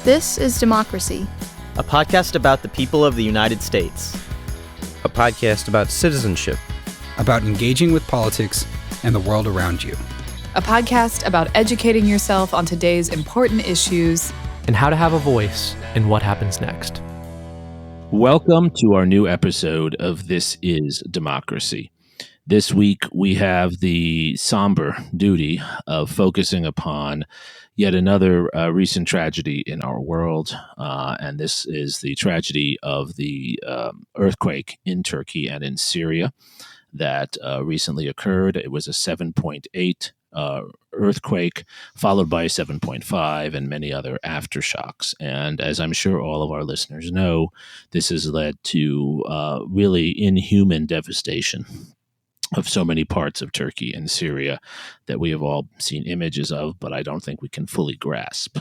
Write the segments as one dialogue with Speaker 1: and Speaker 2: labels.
Speaker 1: This is Democracy,
Speaker 2: a podcast about the people of the United States.
Speaker 3: A podcast about citizenship,
Speaker 4: about engaging with politics and the world around you.
Speaker 5: A podcast about educating yourself on today's important issues
Speaker 6: and how to have a voice in what happens next.
Speaker 7: Welcome to our new episode of This is Democracy. This week, we have the somber duty of focusing upon yet another recent tragedy in our world, and this is the tragedy of the earthquake in Turkey and in Syria that recently occurred. It was a 7.8 earthquake, followed by a 7.5 and many other aftershocks. And as I'm sure all of our listeners know, this has led to really inhuman devastation of so many parts of Turkey and Syria that we have all seen images of, but I don't think we can fully grasp.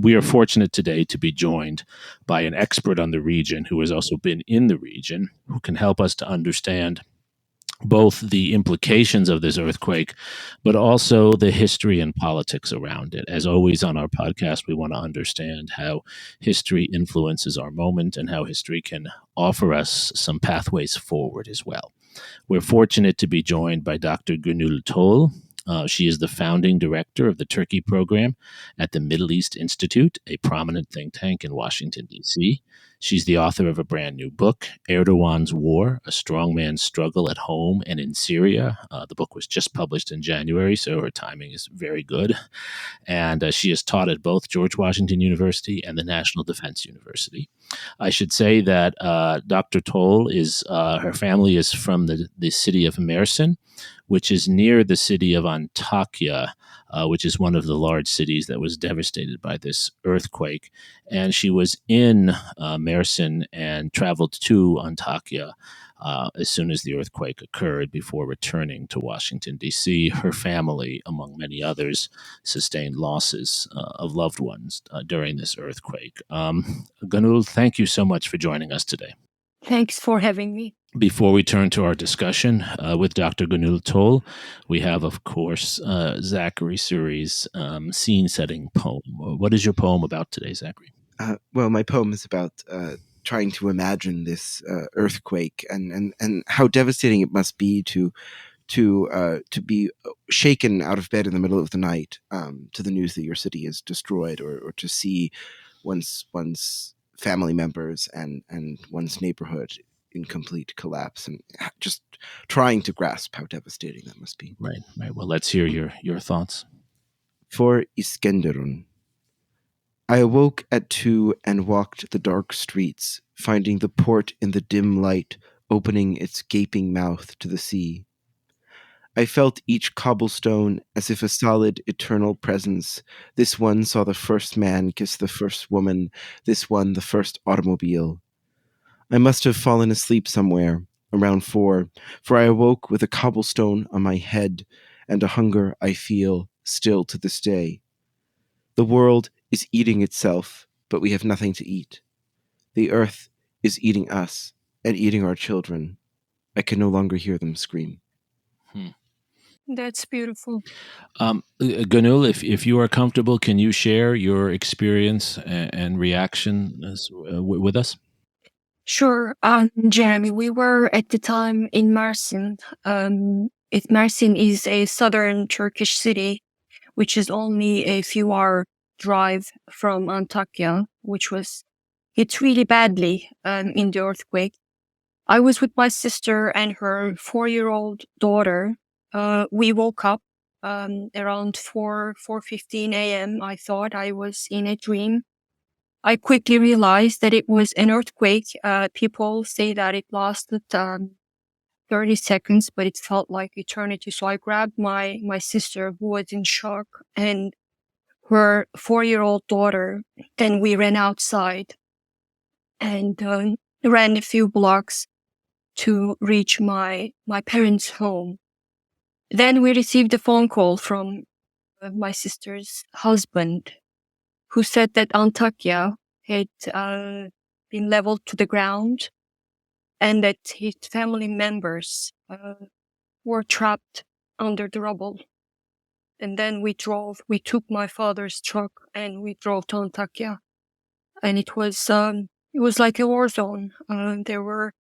Speaker 7: We are fortunate today to be joined by an expert on the region who has also been in the region, who can help us to understand both the implications of this earthquake, but also the history and politics around it. As always on our podcast, we want to understand how history influences our moment and how history can offer us some pathways forward as well. We're fortunate to be joined by Dr. Gönül Tol. She is the founding director of the Turkey program at the Middle East Institute, a prominent think tank in Washington, D.C. She's the author of a brand new book, Erdogan's War, A Strong Man's Struggle at Home and in Syria. The book was just published in January, so her timing is very good. And she has taught at both George Washington University and the National Defense University. I should say that Dr. Tol her family is from the city of Mersin, which is near the city of Antakya, which is one of the large cities that was devastated by this earthquake. And she was in Mersin and traveled to Antakya as soon as the earthquake occurred before returning to Washington, D.C. Her family, among many others, sustained losses of loved ones during this earthquake. Gönül, thank you so much for joining us today.
Speaker 8: Thanks for having me.
Speaker 7: Before we turn to our discussion with Dr. Gönül Tol, we have, of course, Zachary Suri's scene-setting poem. What is your poem about today, Zachary?
Speaker 3: Well, my poem is about trying to imagine this earthquake and how devastating it must be to be shaken out of bed in the middle of the night to the news that your city is destroyed, or to see one's family members and one's neighborhood in complete collapse, and just trying to grasp how devastating that must be.
Speaker 7: Right. Well, let's hear your thoughts.
Speaker 3: For Iskenderun. I awoke at 2 and walked the dark streets, finding the port in the dim light, opening its gaping mouth to the sea. I felt each cobblestone as if a solid, eternal presence. This one saw the first man kiss the first woman, this one the first automobile. I must have fallen asleep somewhere, around 4, for I awoke with a cobblestone on my head and a hunger I feel still to this day. The world is eating itself, but we have nothing to eat. The earth is eating us and eating our children. I can no longer hear them scream.
Speaker 8: That's beautiful.
Speaker 7: Gönül, if you are comfortable, can you share your experience and reaction with us?
Speaker 8: Sure. Jeremy, we were at the time in Mersin. Mersin is a southern Turkish city, which is only a few hour drive from Antakya, which was hit really badly in the earthquake. I was with my sister and her 4-year-old daughter. We woke up around 4:15 a.m. I thought I was in a dream. I quickly realized that it was an earthquake. People say that it lasted 30 seconds, but it felt like eternity. So I grabbed my sister, who was in shock, and her 4-year-old daughter, and we ran outside and ran a few blocks to reach my parents' home. Then we received a phone call from my sister's husband, who said that Antakya had been leveled to the ground and that his family members were trapped under the rubble. And then we took my father's truck and we drove to Antakya. and it was like a war zone. There were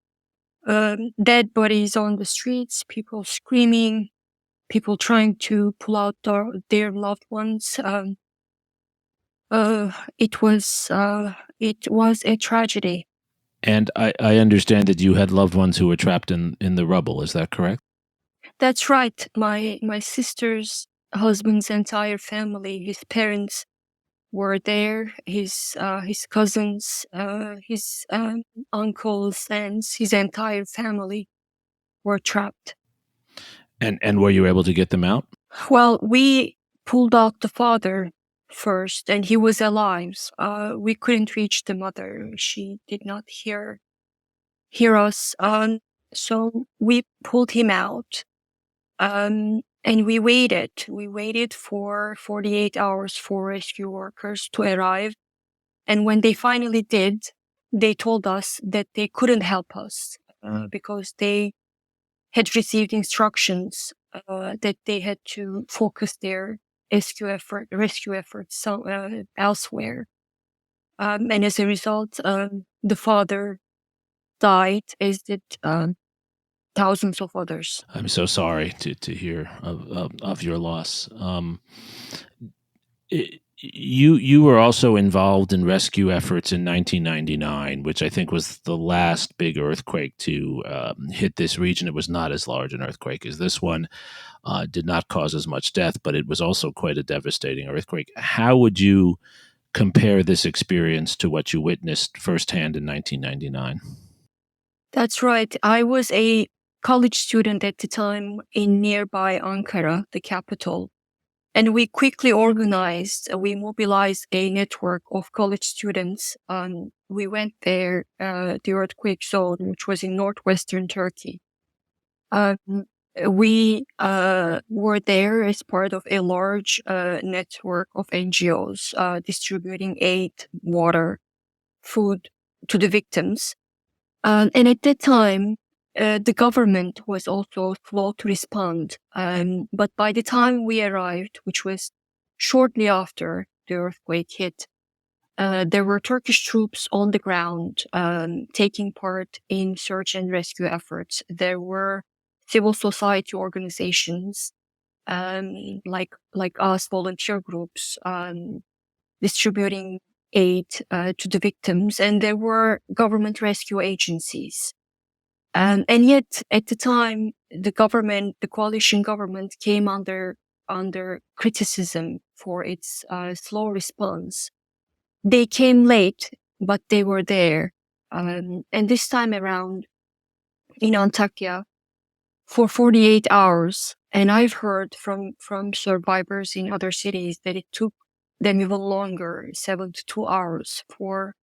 Speaker 8: dead bodies on the streets, people screaming, people trying to pull out their loved ones. It was a tragedy.
Speaker 7: And I understand that you had loved ones who were trapped in the rubble. Is that correct?
Speaker 8: That's right. My sister's husband's entire family, his parents were there, his cousins, his uncles, and his entire family were trapped.
Speaker 7: And were you able to get them out?
Speaker 8: Well, we pulled out the father first, and he was alive. We couldn't reach the mother; she did not hear us. So we pulled him out. And we waited. We waited for 48 hours for rescue workers to arrive. And when they finally did, they told us that they couldn't help us because they had received instructions that they had to focus their rescue efforts elsewhere. And as a result, the father died, as did thousands of others.
Speaker 7: I'm so sorry to hear of your loss. You were also involved in rescue efforts in 1999, which I think was the last big earthquake to hit this region. It was not as large an earthquake as this one, did not cause as much death, but it was also quite a devastating earthquake. How would you compare this experience to what you witnessed firsthand in 1999? That's
Speaker 8: right. I was a college student at the time in nearby Ankara, the capital. And we quickly we mobilized a network of college students. We went there, the earthquake zone, which was in northwestern Turkey. We were there as part of a large network of NGOs distributing aid, water, food to the victims. And at that time, the government was also slow to respond. But by the time we arrived, which was shortly after the earthquake hit, there were Turkish troops on the ground taking part in search and rescue efforts. There were civil society organizations like us, volunteer groups, distributing aid to the victims, and there were government rescue agencies. And yet, at the time, the coalition government came under criticism for its slow response. They came late, but they were there. And this time around, in Antakya, for 48 hours, and I've heard from survivors in other cities that it took them even longer, 72 hours, for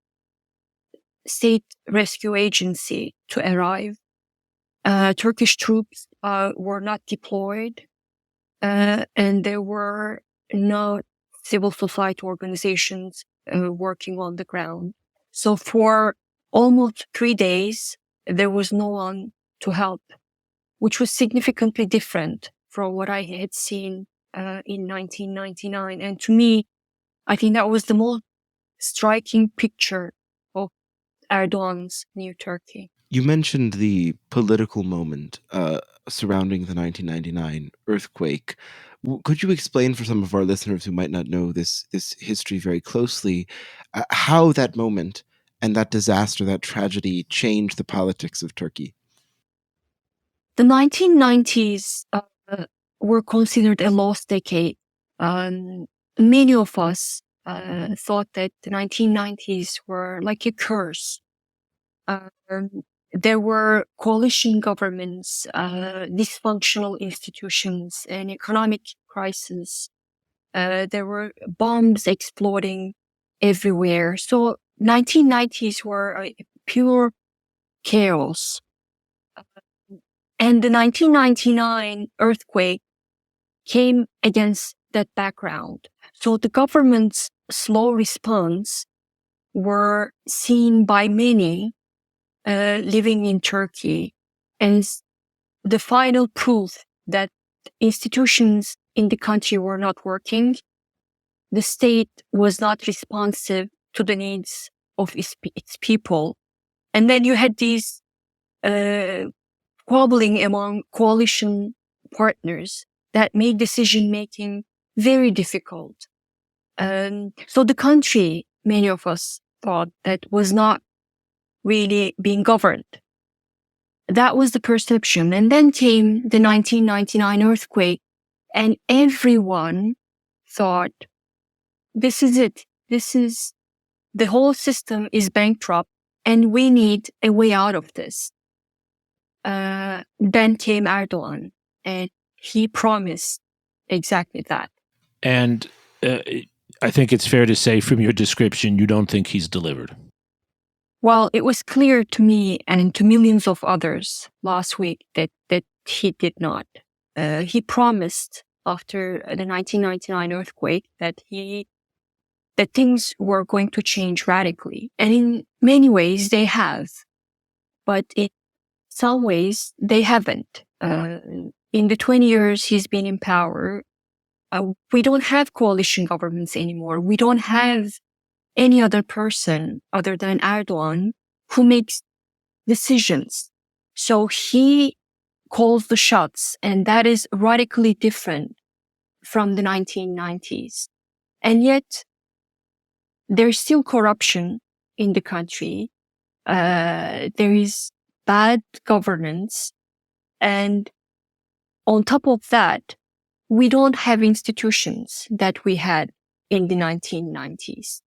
Speaker 8: state rescue agency to arrive. Turkish troops were not deployed, and there were no civil society organizations working on the ground. So for almost 3 days, there was no one to help, which was significantly different from what I had seen in 1999. And to me, I think that was the most striking picture of Erdogan's new Turkey.
Speaker 3: You mentioned the political moment surrounding the 1999 earthquake. Could you explain for some of our listeners who might not know this history very closely, how that moment and that disaster, that tragedy, changed the politics of Turkey?
Speaker 8: The 1990s were considered a lost decade. Many of us thought that the 1990s were like a curse. There were coalition governments, dysfunctional institutions, an economic crisis. There were bombs exploding everywhere. So 1990s were pure chaos. And the 1999 earthquake came against that background. So the government's slow response were seen by many living in Turkey as the final proof that institutions in the country were not working. The state was not responsive to the needs of its people. And then you had these squabbling among coalition partners that made decision-making very difficult. So the country, many of us thought, that was not really being governed. That was the perception. And then came the 1999 earthquake, and everyone thought, this is it. The whole system is bankrupt, and we need a way out of this. Then came Erdogan, and he promised exactly that.
Speaker 7: And I think it's fair to say from your description, you don't think he's delivered.
Speaker 8: Well, it was clear to me and to millions of others last week that he did not. He promised after the 1999 earthquake that things were going to change radically. And in many ways they have. But in some ways they haven't. In the 20 years he's been in power, we don't have coalition governments anymore. We don't have any other person other than Erdogan who makes decisions. So he calls the shots, and that is radically different from the 1990s. And yet, there's still corruption in the country. There is bad governance. And on top of that, we don't have institutions that we had in the 1990s.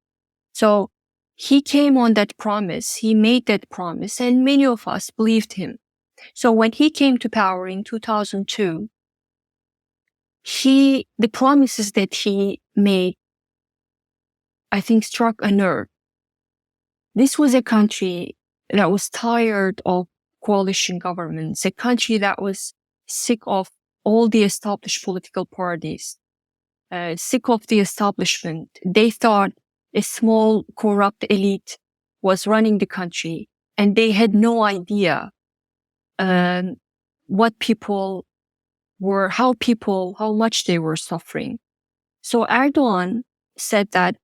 Speaker 8: So he came on that promise, he made that promise, and many of us believed him. So when he came to power in 2002, the promises that he made, I think, struck a nerve. This was a country that was tired of coalition governments, a country that was sick of all the established political parties, sick of the establishment. They thought a small corrupt elite was running the country, and they had no idea what people were, how much they were suffering. So Erdogan said that,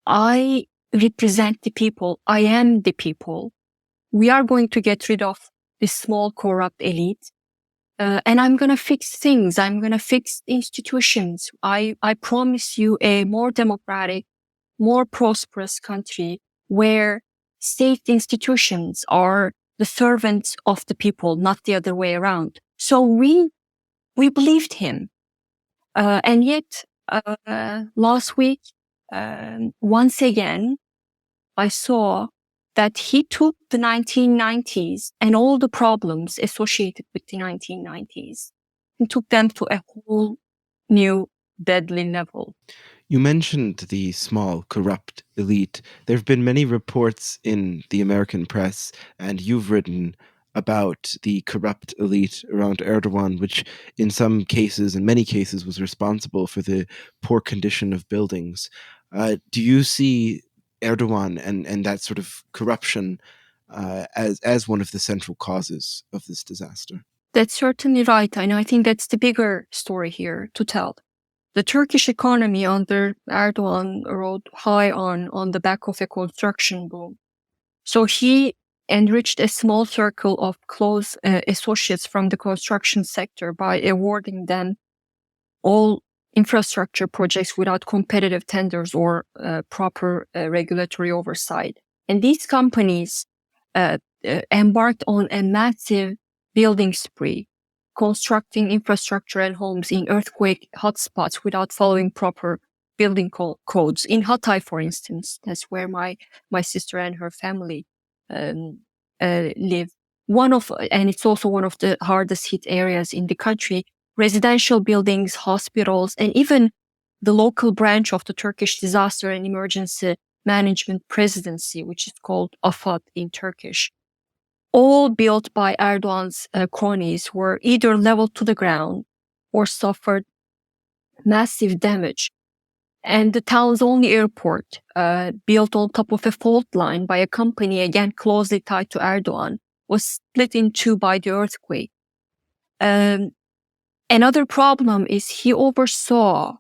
Speaker 8: I represent the people. I am the people. We are going to get rid of this small corrupt elite. And I'm going to fix things. I'm going to fix institutions. I promise you a more democratic, more prosperous country where state institutions are the servants of the people, not the other way around. So we believed him. And yet, last week, once again, I saw that he took the 1990s and all the problems associated with the 1990s and took them to a whole new deadly level.
Speaker 3: You mentioned the small, corrupt elite. There have been many reports in the American press, and you've written about the corrupt elite around Erdogan, which in some cases, in many cases, was responsible for the poor condition of buildings. Do you see Erdogan and that sort of corruption as one of the central causes of this disaster?
Speaker 8: That's certainly right. And I think that's the bigger story here to tell. The Turkish economy under Erdogan rode high on the back of a construction boom. So he enriched a small circle of close associates from the construction sector by awarding them all infrastructure projects without competitive tenders or proper regulatory oversight. And these companies embarked on a massive building spree, constructing infrastructure and homes in earthquake hotspots without following proper building codes. In Hatay, for instance, that's where my sister and her family live. And it's also one of the hardest hit areas in the country. Residential buildings, hospitals, and even the local branch of the Turkish Disaster and Emergency Management Presidency, which is called AFAD in Turkish, all built by Erdogan's cronies, were either leveled to the ground or suffered massive damage. And the town's only airport, built on top of a fault line by a company again closely tied to Erdogan, was split in two by the earthquake. Another problem is he oversaw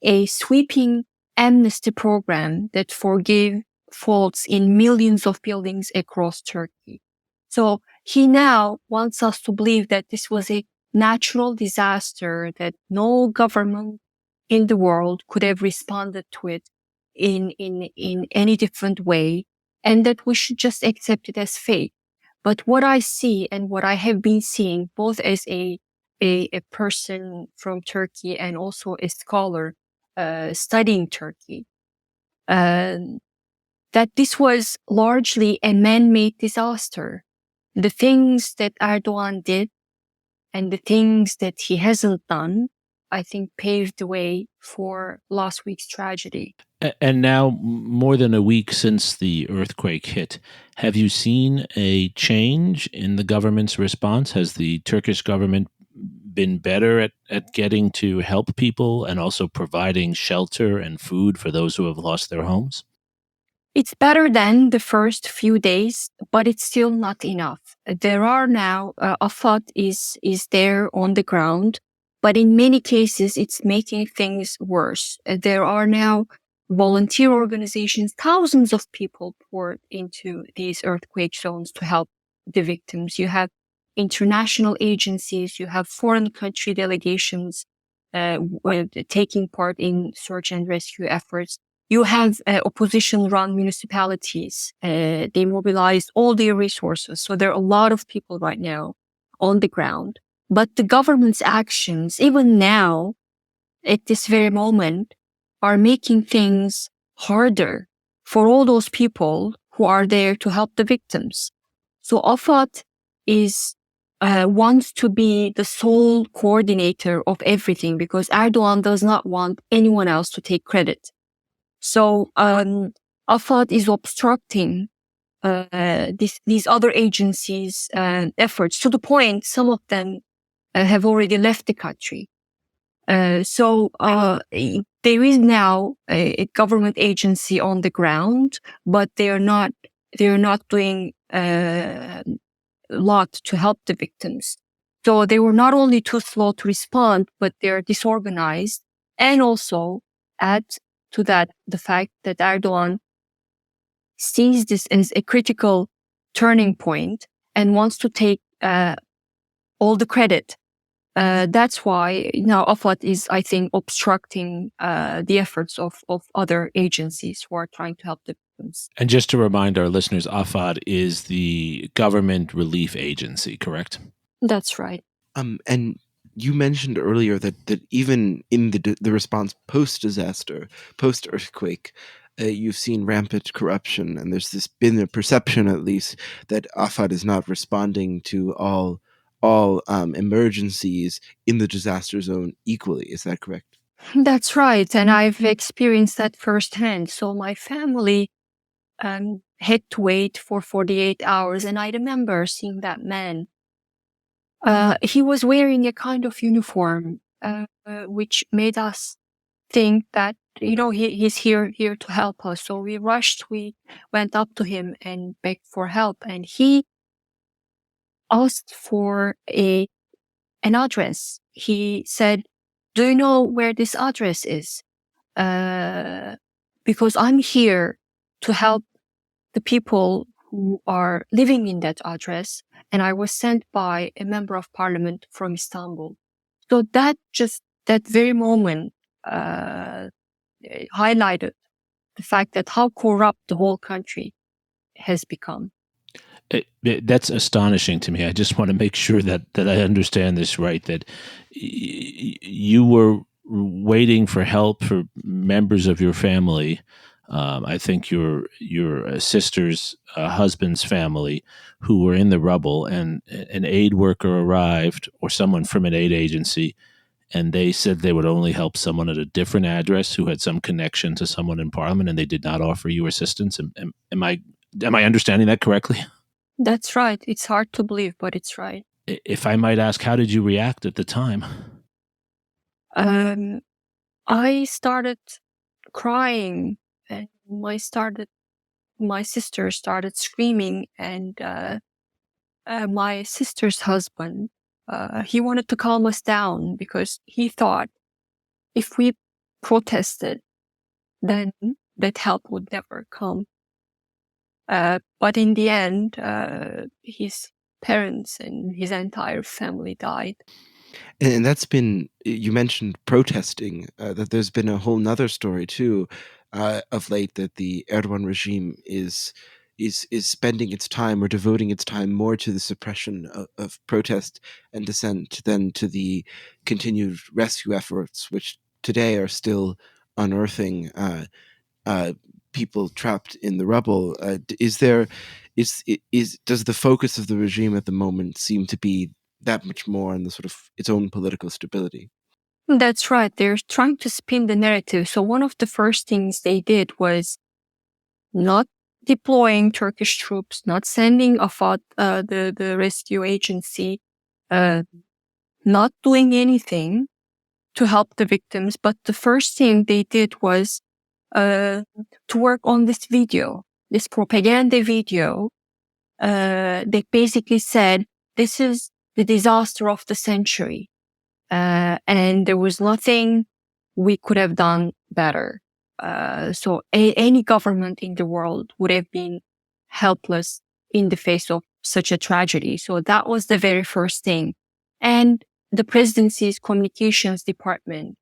Speaker 8: a sweeping amnesty program that forgave faults in millions of buildings across Turkey. So he now wants us to believe that this was a natural disaster, that no government in the world could have responded to it in any different way, and that we should just accept it as fate. But what I see and what I have been seeing, both as a person from Turkey and also a scholar studying Turkey, that this was largely a man-made disaster. The things that Erdogan did and the things that he hasn't done, I think, paved the way for last week's tragedy.
Speaker 7: And now, more than a week since the earthquake hit, have you seen a change in the government's response? Has the Turkish government been better at getting to help people and also providing shelter and food for those who have lost their homes?
Speaker 8: It's better than the first few days, but it's still not enough. There are now, Afad is there on the ground, but in many cases, it's making things worse. There are now volunteer organizations, thousands of people poured into these earthquake zones to help the victims. You have international agencies, you have foreign country delegations taking part in search and rescue efforts. You have opposition-run municipalities. They mobilized all their resources. So there are a lot of people right now on the ground. But the government's actions, even now, at this very moment, are making things harder for all those people who are there to help the victims. So Afad wants to be the sole coordinator of everything because Erdogan does not want anyone else to take credit. So Afad is obstructing these other agencies' efforts to the point some of them have already left the country. So there is now a government agency on the ground, but they are not doing a lot to help the victims. So they were not only too slow to respond, but they're disorganized, and also add to that the fact that Erdogan sees this as a critical turning point and wants to take all the credit. That's why now Afad is, I think, obstructing the efforts of other agencies who are trying to help the victims.
Speaker 7: And just to remind our listeners, Afad is the government relief agency, correct?
Speaker 8: That's right.
Speaker 3: And you mentioned earlier that even in the response post-disaster, post-earthquake, you've seen rampant corruption, and there's been a perception, at least, that Afad is not responding to all emergencies in the disaster zone equally. Is that correct?
Speaker 8: That's right, and I've experienced that firsthand. So my family had to wait for 48 hours, and I remember seeing that man. He was wearing a kind of uniform, which made us think that, he's here to help us. So we rushed, we went up to him and begged for help. And he asked for an address. He said, "Do you know where this address is? Because I'm here to help the people who are living in that address. And I was sent by a member of parliament from Istanbul." So that very moment highlighted the fact that how corrupt the whole country has become.
Speaker 7: That's astonishing to me. I just want to make sure that I understand this right, that you were waiting for help for members of your family. I think your sister's husband's family, who were in the rubble, and an aid worker arrived, or someone from an aid agency, and they said they would only help someone at a different address who had some connection to someone in parliament, and they did not offer you assistance. Am I understanding that correctly?
Speaker 8: That's right. It's hard to believe, but it's right.
Speaker 7: If I might ask, how did you react at the time?
Speaker 8: I started crying, and my sister started screaming, and my sister's husband, he wanted to calm us down because he thought if we protested, then that help would never come. But in the end, his parents and his entire family died.
Speaker 3: And that's been, you mentioned protesting, that there's been a whole nother story too, of late, that the Erdogan regime is spending its time or devoting its time more to the suppression of protest and dissent than to the continued rescue efforts, which today are still unearthing people trapped in the rubble. Does the focus of the regime at the moment seem to be that much more on the sort of its own political stability?
Speaker 8: That's right. They're trying to spin the narrative. So one of the first things they did was not deploying Turkish troops, not sending Afad, the rescue agency, not doing anything to help the victims. But the first thing they did was to work on this video, this propaganda video. They basically said, this is the disaster of the century. And there was nothing we could have done better. So any government in the world would have been helpless in the face of such a tragedy. So that was the very first thing. And the presidency's communications department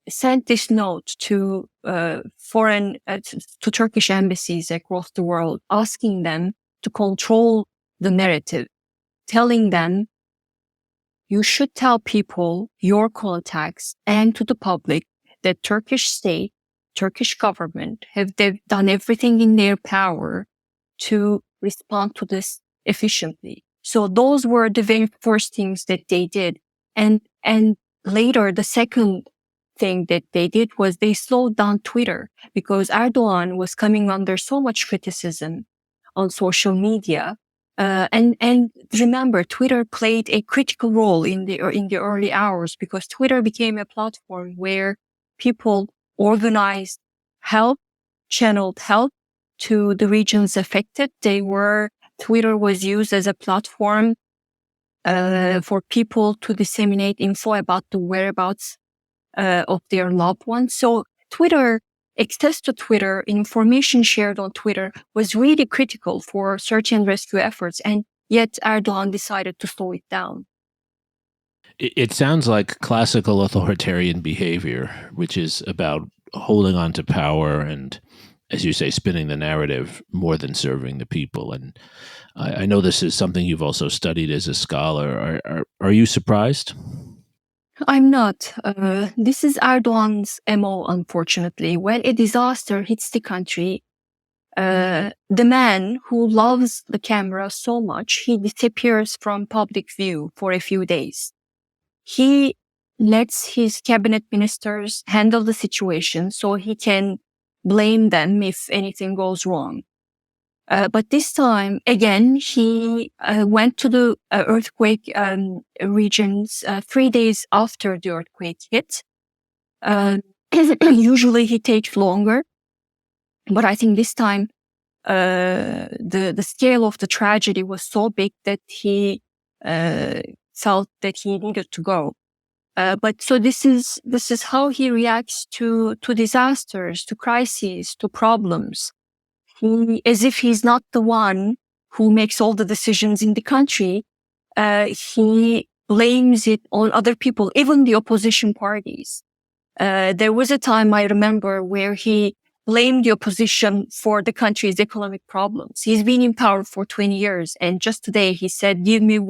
Speaker 8: sent this note to to Turkish embassies across the world, asking them to control the narrative, telling them, you should tell people, your contacts, and to the public that Turkish state, Turkish government they've done everything in their power to respond to this efficiently. So those were the very first things that they did. And later, the second thing that they did was they slowed down Twitter, because Erdogan was coming under so much criticism on social media. And remember, Twitter played a critical role in the early hours, because Twitter became a platform where people organized help, channeled help to the regions affected. Twitter was used as a platform for people to disseminate info about the whereabouts of their loved ones. So access to Twitter, information shared on Twitter was really critical for search and rescue efforts. And yet Erdogan decided to slow it down.
Speaker 7: It sounds like classical authoritarian behavior, which is about holding on to power and, as you say, spinning the narrative more than serving the people. And I know this is something you've also studied as a scholar. Are you surprised?
Speaker 8: I'm not. This is Erdogan's MO, unfortunately. When a disaster hits the country, the man who loves the camera so much, he disappears from public view for a few days. He lets his cabinet ministers handle the situation so he can blame them if anything goes wrong. But this time, again, he went to the earthquake regions 3 days after the earthquake hit. Usually he takes longer, but I think this time the scale of the tragedy was so big that he felt that he needed to go. But so this is how he reacts to disasters, to crises, to problems. As if he's not the one who makes all the decisions in the country, he blames it on other people, even the opposition parties. There was a time I remember where he blamed the opposition for the country's economic problems. He's been in power for 20 years. And just today he said, give me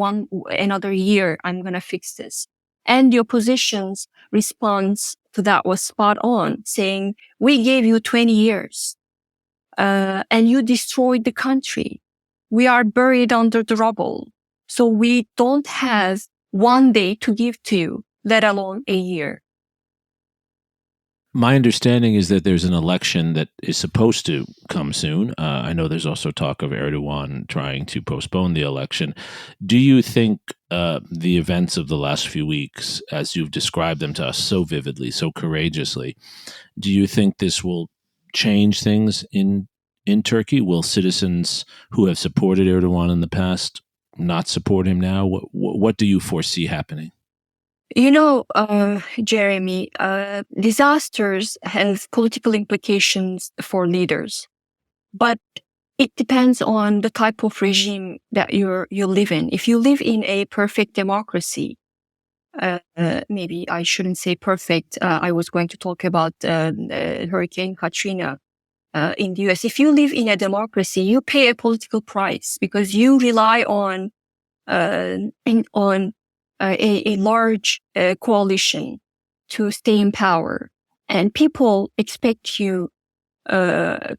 Speaker 8: another year. I'm going to fix this. And the opposition's response to that was spot on, saying, we gave you 20 years. And you destroyed the country. We are buried under the rubble. So we don't have 1 day to give to you, let alone a year.
Speaker 7: My understanding is that there's an election that is supposed to come soon. I know there's also talk of Erdogan trying to postpone the election. Do you think the events of the last few weeks, as you've described them to us so vividly, so courageously, do you think this will change things in Turkey? Will citizens who have supported Erdogan in the past not support him now? What do you foresee happening?
Speaker 8: You know, Jeremy, disasters have political implications for leaders. But it depends on the type of regime that you live in. If you live in a perfect democracy, maybe I shouldn't say perfect. I was going to talk about Hurricane Katrina in the US. If you live in a democracy, you pay a political price because you rely on a large coalition to stay in power, and people expect you to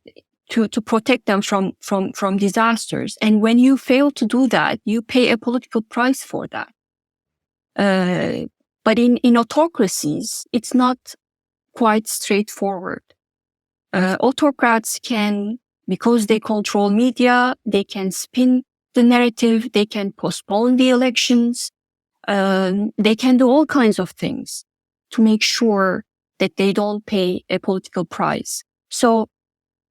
Speaker 8: protect them from disasters. And when you fail to do that, you pay a political price for that. But in autocracies, it's not quite straightforward. Autocrats can, because they control media, they can spin the narrative, they can postpone the elections, they can do all kinds of things to make sure that they don't pay a political price. So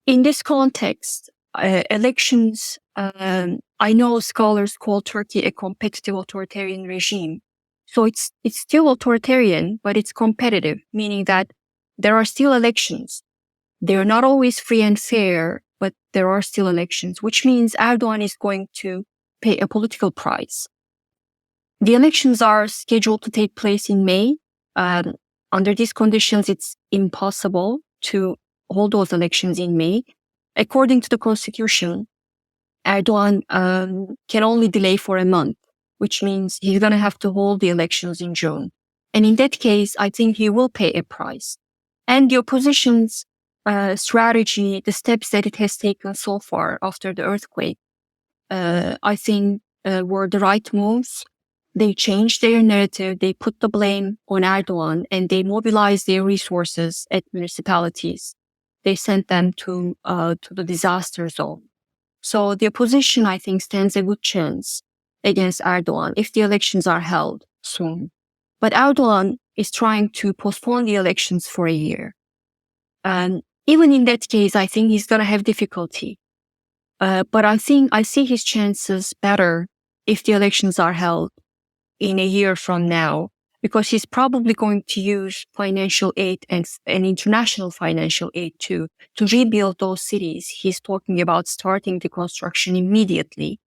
Speaker 8: in this context, elections, I know scholars call Turkey a competitive authoritarian regime. So it's still authoritarian, but it's competitive, meaning that there are still elections. They're not always free and fair, but there are still elections, which means Erdogan is going to pay a political price. The elections are scheduled to take place in May. Under these conditions, it's impossible to hold those elections in May. According to the constitution, Erdogan can only delay for a month, which means he's going to have to hold the elections in June. And in that case, I think he will pay a price. And the opposition's strategy, the steps that it has taken so far after the earthquake, I think were the right moves. They changed their narrative. They put the blame on Erdogan and they mobilized their resources at municipalities. They sent them to the disaster zone. So the opposition, I think, stands a good chance against Erdogan if the elections are held soon. But Erdogan is trying to postpone the elections for a year. And even in that case, I think he's going to have difficulty. But I think I see his chances better if the elections are held in a year from now, because he's probably going to use financial aid and international financial aid too to rebuild those cities. He's talking about starting the construction immediately.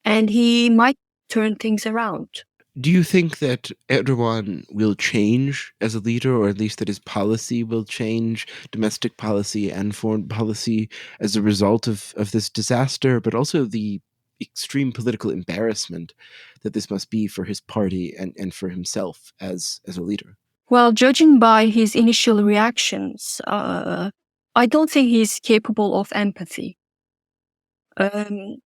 Speaker 8: And he might turn things around.
Speaker 3: Do you think that Erdogan will change as a leader, or at least that his policy will change, domestic policy and foreign policy, as a result of this disaster, but also the extreme political embarrassment that this must be for his party and for himself as a leader?
Speaker 8: Well, judging by his initial reactions, I don't think he's capable of empathy. While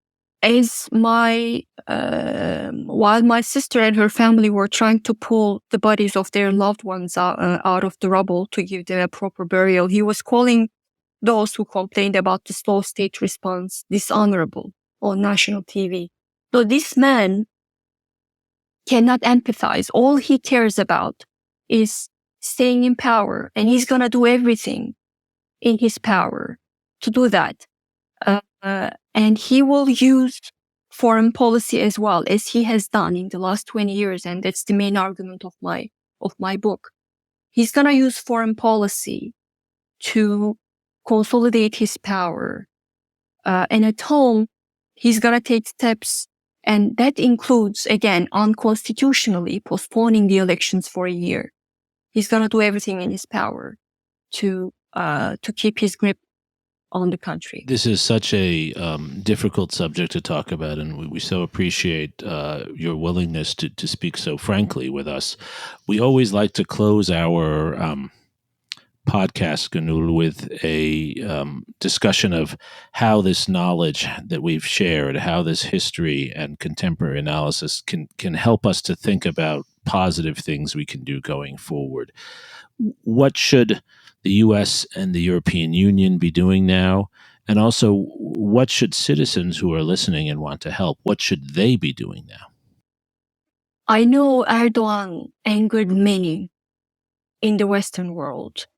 Speaker 8: my sister and her family were trying to pull the bodies of their loved ones out of the rubble to give them a proper burial, he was calling those who complained about the slow state response dishonorable on national TV. So this man cannot empathize. All he cares about is staying in power, and he's going to do everything in his power to do that. And he will use foreign policy as well, as he has done in the last 20 years. And that's the main argument of my book. He's going to use foreign policy to consolidate his power. And at home, he's going to take steps. And that includes, again, unconstitutionally postponing the elections for a year. He's going to do everything in his power to keep his grip on the country.
Speaker 7: This is such a difficult subject to talk about, and we so appreciate your willingness to speak so frankly with us. We always like to close our podcast, Gönül, with a discussion of how this knowledge that we've shared, how this history and contemporary analysis can help us to think about positive things we can do going forward. What should the U.S. and the European Union be doing now? And also, what should citizens who are listening and want to help, what should they be doing now?
Speaker 8: I know Erdogan angered many in the Western world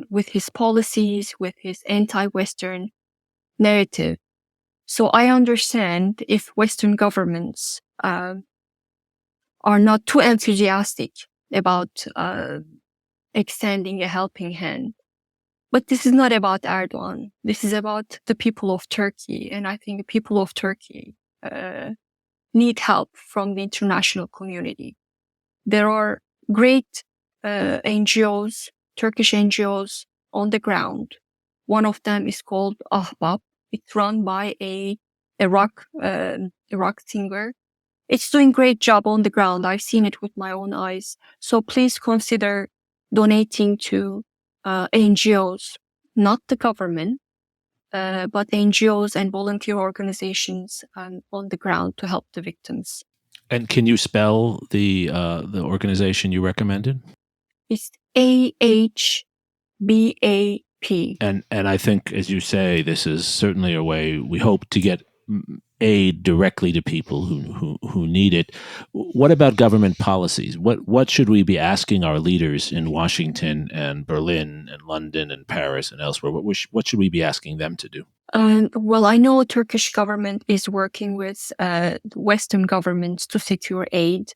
Speaker 8: with his policies, with his anti-Western narrative. So I understand if Western governments are not too enthusiastic about extending a helping hand. But this is not about Erdogan. This is about the people of Turkey. And I think the people of Turkey need help from the international community. There are great NGOs, Turkish NGOs on the ground. One of them is called Ahbab. It's run by a rock singer. It's doing great job on the ground. I've seen it with my own eyes. So please consider donating to NGOs, not the government, but NGOs and volunteer organizations on the ground to help the victims.
Speaker 7: And can you spell the organization you recommended?
Speaker 8: It's AHBAP.
Speaker 7: And I think, as you say, this is certainly a way we hope to get aid directly to people who need it. What about government policies? What should we be asking our leaders in Washington and Berlin and London and Paris and elsewhere? What should we be asking them to do?
Speaker 8: Well, I know Turkish government is working with Western governments to secure aid.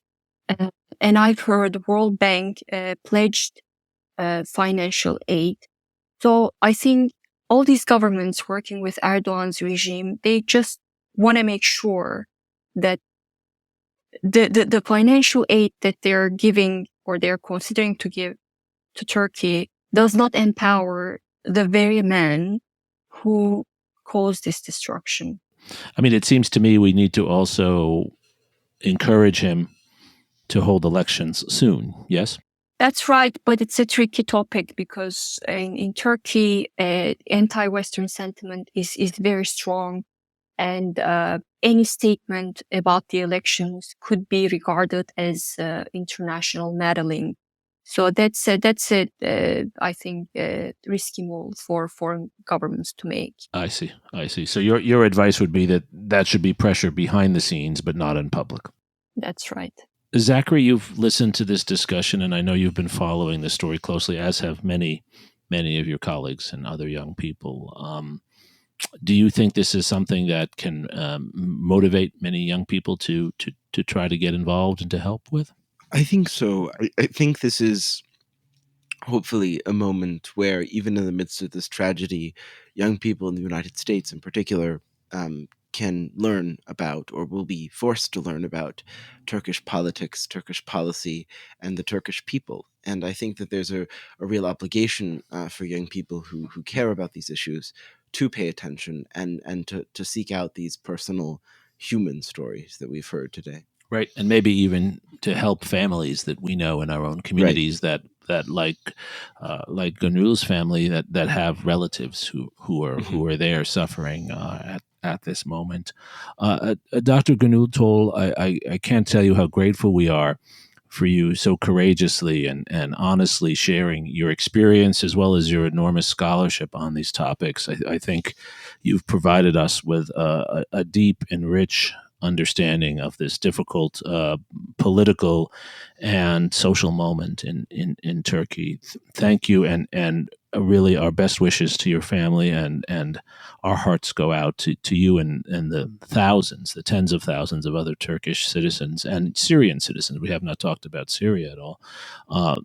Speaker 8: And I've heard the World Bank pledged financial aid. So I think all these governments working with Erdogan's regime, they just want to make sure that the financial aid that they're giving or they're considering to give to Turkey does not empower the very man who caused this destruction.
Speaker 7: I mean, it seems to me we need to also encourage him to hold elections soon, yes?
Speaker 8: That's right, but it's a tricky topic because in Turkey, anti-Western sentiment is very strong, and any statement about the elections could be regarded as international meddling. So that's I think risky move for foreign governments to make.
Speaker 7: I see. So your advice would be that should be pressure behind the scenes, but not in public.
Speaker 8: That's right.
Speaker 7: Zachary, you've listened to this discussion, and I know you've been following this story closely, as have many of your colleagues and other young people. Do you think this is something that can motivate many young people to try to get involved and to help with?
Speaker 3: I think so. I think this is hopefully a moment where, even in the midst of this tragedy, young people in the United States in particular can learn about, or will be forced to learn about, Turkish politics, Turkish policy, and the Turkish people. And I think that there's a real obligation for young people who care about these issues to pay attention and to seek out these personal human stories that we've heard today.
Speaker 7: Right, and maybe even to help families that we know in our own communities that like Gönül's family that have relatives who are there suffering at this moment. Dr. Gönül Tol, I can't tell you how grateful we are for you so courageously and honestly sharing your experience as well as your enormous scholarship on these topics. I think you've provided us with a deep and rich understanding of this difficult political and social moment in Turkey. Thank you, and really our best wishes to your family, and our hearts go out to you and the thousands, the tens of thousands of other Turkish citizens and Syrian citizens. We have not talked about Syria at all.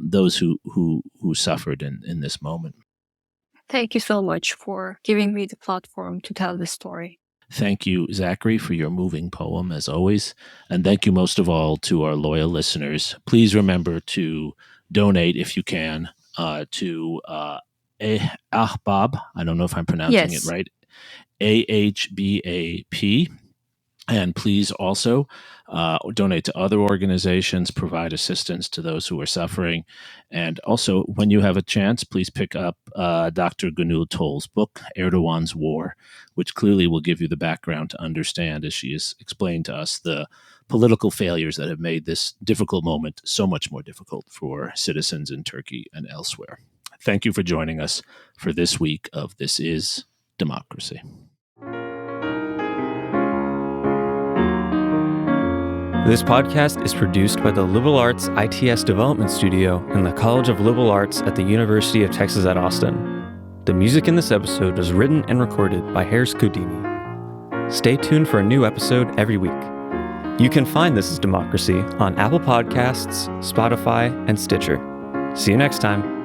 Speaker 7: Those who suffered in this moment.
Speaker 8: Thank you so much for giving me the platform to tell this story.
Speaker 7: Thank you, Zachary, for your moving poem, as always. And thank you most of all to our loyal listeners. Please remember to donate, if you can, to Ahbab. I don't know if I'm pronouncing it right. AHBAP. And please also donate to other organizations, provide assistance to those who are suffering. And also, when you have a chance, please pick up Dr. Gönül Tol's book, Erdogan's War, which clearly will give you the background to understand, as she has explained to us, the political failures that have made this difficult moment so much more difficult for citizens in Turkey and elsewhere. Thank you for joining us for this week of This Is Democracy.
Speaker 6: This podcast is produced by the Liberal Arts ITS Development Studio and the College of Liberal Arts at the University of Texas at Austin. The music in this episode was written and recorded by Harris Houdini. Stay tuned for a new episode every week. You can find This Is Democracy on Apple Podcasts, Spotify, and Stitcher. See you next time.